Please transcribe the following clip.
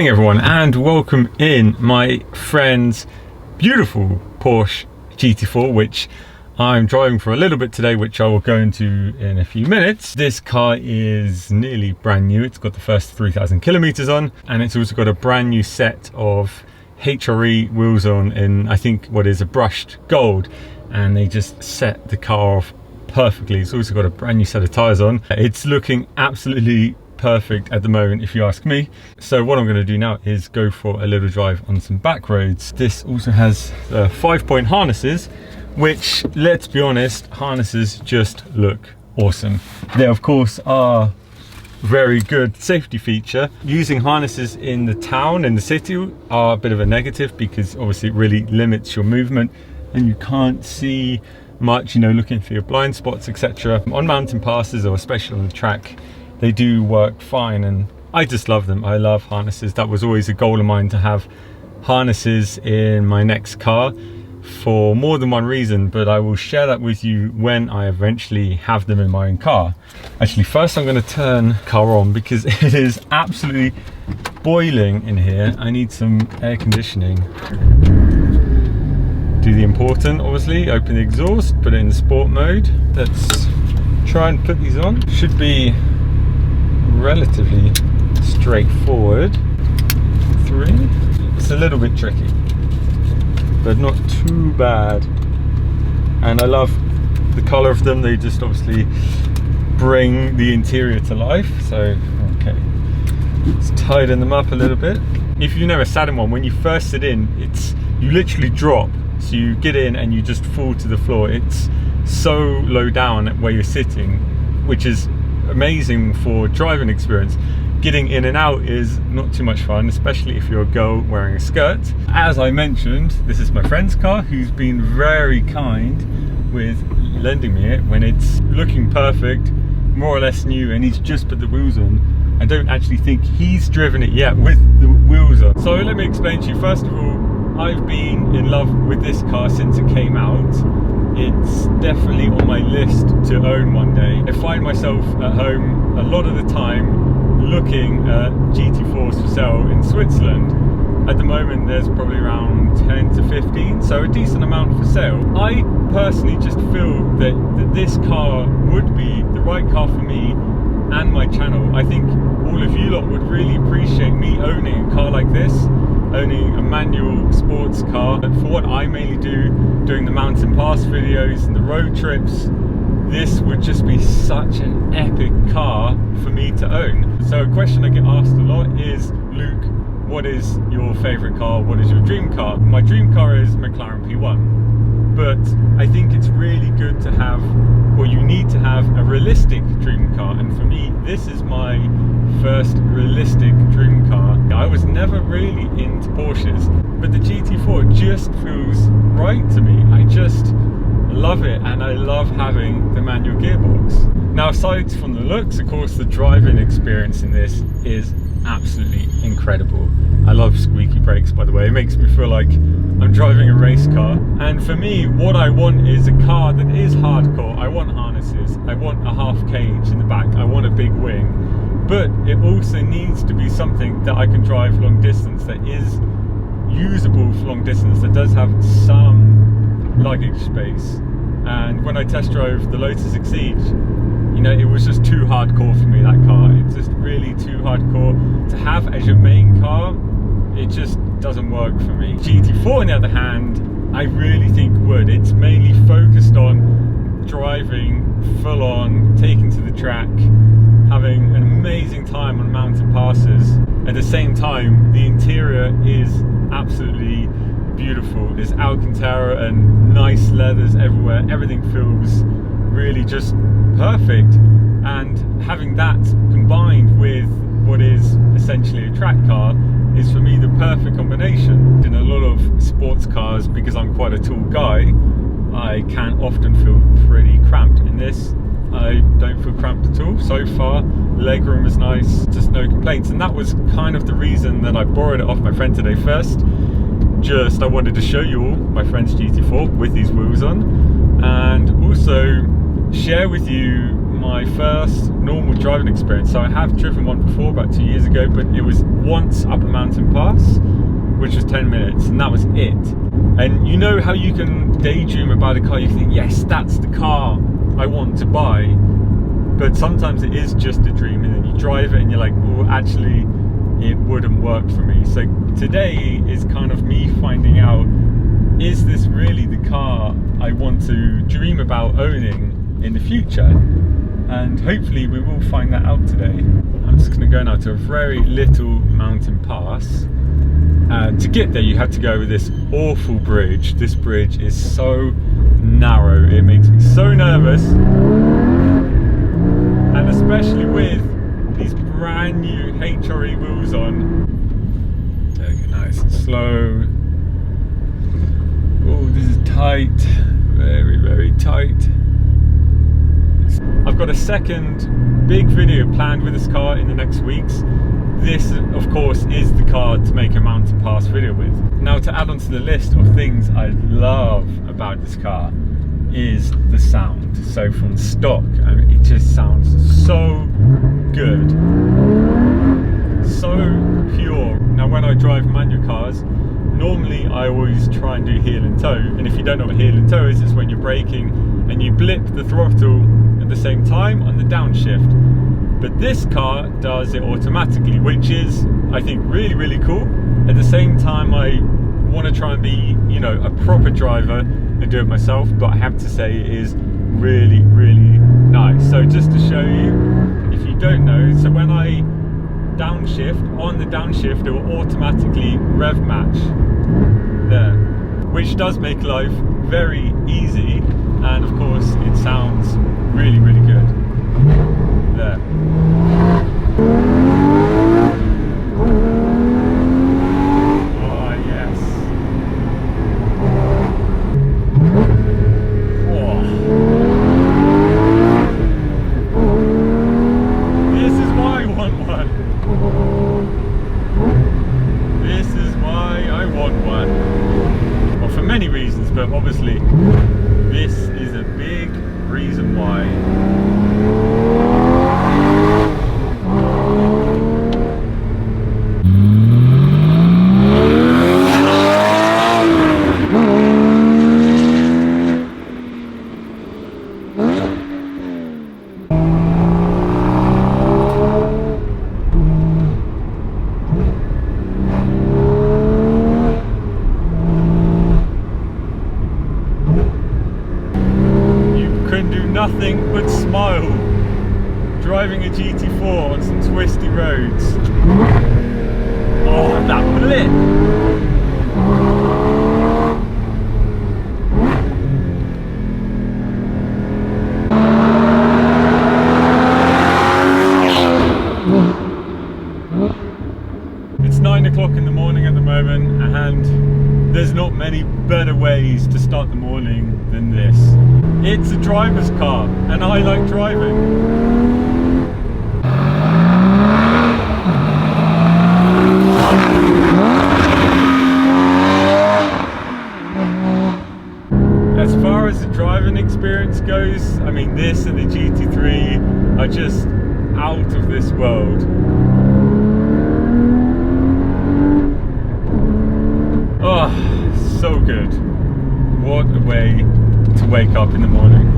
Morning everyone, and welcome in my friend's beautiful Porsche GT4, which I'm driving for a little bit today, which I will go into in a few minutes. This car is nearly brand new. It's got the first 3,000 kilometers on, and it's also got a brand new set of HRE wheels on in, I think, what is a brushed gold, and they just set the car off perfectly. It's also got a brand new set of tires on. It's looking absolutely perfect at the moment, if you ask me. So what I'm going to do now is go for a little drive on some back roads. This also has 5-point harnesses, which, let's be honest, harnesses just look awesome. They of course are very good safety feature. Using harnesses in the town, in the city, are a bit of a negative because obviously it really limits your movement and you can't see much, you know, looking for your blind spots, etc. On mountain passes, or especially on the track, they do work fine, and I just love them. I love harnesses. That was always a goal of mine, to have harnesses in my next car for more than one reason, but I will share that with you when I eventually have them in my own car. Actually, first I'm going to turn the car on because it is absolutely boiling in here. I need some air conditioning. Do the important, obviously, open the exhaust, put it in the sport mode. Let's try and put these on. Should be relatively straightforward. 3. It's a little bit tricky, but not too bad. And I love the color of them. They just obviously bring the interior to life. So, okay, let's tighten them up a little bit. If you've never sat in one, when you first sit in, you literally drop. So you get in and you just fall to the floor. It's so low down where you're sitting, which is amazing for driving experience. Getting in and out is not too much fun, especially if you're a girl wearing a skirt. As I mentioned, this is my friend's car, who's been very kind with lending me it when it's looking perfect, more or less new, and he's just put the wheels on. I don't actually think he's driven it yet with the wheels on. So let me explain to you. First of all, I've been in love with this car since it came out. It's definitely on my list to own one day. I find myself at home a lot of the time looking at GT4s for sale in Switzerland. At the moment there's probably around 10 to 15, so a decent amount for sale. I personally just feel that this car would be the right car for me and my channel. I think all of you lot would really appreciate me owning a car like this, owning a manual sports car. And for what I mainly do, doing the mountain pass videos and the road trips, this would just be such an epic car for me to own. So a question I get asked a lot is, Luke, what is your favorite car? What is your dream car? My dream car is McLaren P1, but I think it's really good to have, or you need to have, a realistic dream car. And for me, this is my first realistic dream car. I was never really into Porsches, but the GT4 just feels right to me. I just love it, and I love having the manual gearbox. Now, aside from the looks, of course, the driving experience in this is absolutely incredible. I love squeaky brakes, by the way. It makes me feel like I'm driving a race car. And for me, what I want is a car that is hardcore. I want harnesses, I want a half cage in the back, I want a big wing, but it also needs to be something that I can drive long distance, that is usable for long distance, that does have some luggage space. And when I test drove the Lotus Exige, you know, it was just too hardcore for me, that car. It's just really too hardcore to have as your main car. It just doesn't work for me. GT4, on the other hand, I really think would. It's mainly focused on driving full on, taking to the track, having an amazing time on mountain passes. At the same time, the interior is absolutely beautiful. There's Alcantara and nice leathers everywhere. Everything feels really just perfect. And having that combined with what is essentially a track car is, for me, the perfect combination. In a lot of sports cars, because I'm quite a tall guy, I can often feel pretty cramped. In this, I don't feel cramped at all so far. Legroom is nice, just no complaints. And that was kind of the reason that I borrowed it off my friend today. First, I wanted to show you all my friend's GT4 with these wheels on, and also share with you my first normal driving experience. So I have driven one before about 2 years ago, but it was once up a mountain pass, which was 10 minutes, and that was it. And you know how you can daydream about a car, you think, yes, that's the car I want to buy, but sometimes it is just a dream, and then you drive it and you're like, oh, actually it wouldn't work for me. So today is kind of me finding out, is this really the car I want to dream about owning in the future? And hopefully we will find that out today. I'm just going to go now to a very little mountain pass. And to get there you have to go over this awful bridge. This bridge is so narrow, it makes me so nervous. And especially with these brand new HRE wheels on. Take it nice and slow. Oh, this is tight, very, very tight. I've got a second big video planned with this car in the next weeks. This, of course, is the car to make a mountain pass video with. Now, to add onto the list of things I love about this car is the sound. So from stock, I mean, it just sounds so good, so pure. Now, when I drive manual cars, normally I always try and do heel and toe, and if you don't know what heel and toe is, it's when you're braking and you blip the throttle at the same time on the downshift. But this car does it automatically, which is, I think, really, really cool. At the same time, I want to try and be, you know, a proper driver and do it myself, but I have to say it is really, really nice. So just to show you, if you don't know, so when I downshift, on the downshift, it will automatically rev match there, which does make life very easy, and of course it sounds really, really good there. Oh yes. Oh. This is why I want one. This is why I want one. Well, for many reasons, but obviously this is a big reason why. Nothing but smile driving a GT4 on some twisty roads. Oh, that blip! It's 9 o'clock in the morning at the moment, and there's not many better ways to start the morning than this. It's a driver's car, and I like driving. As far as the driving experience goes, I mean, this and the GT3 are just out of this world. Oh, so good. What a way to wake up in the morning.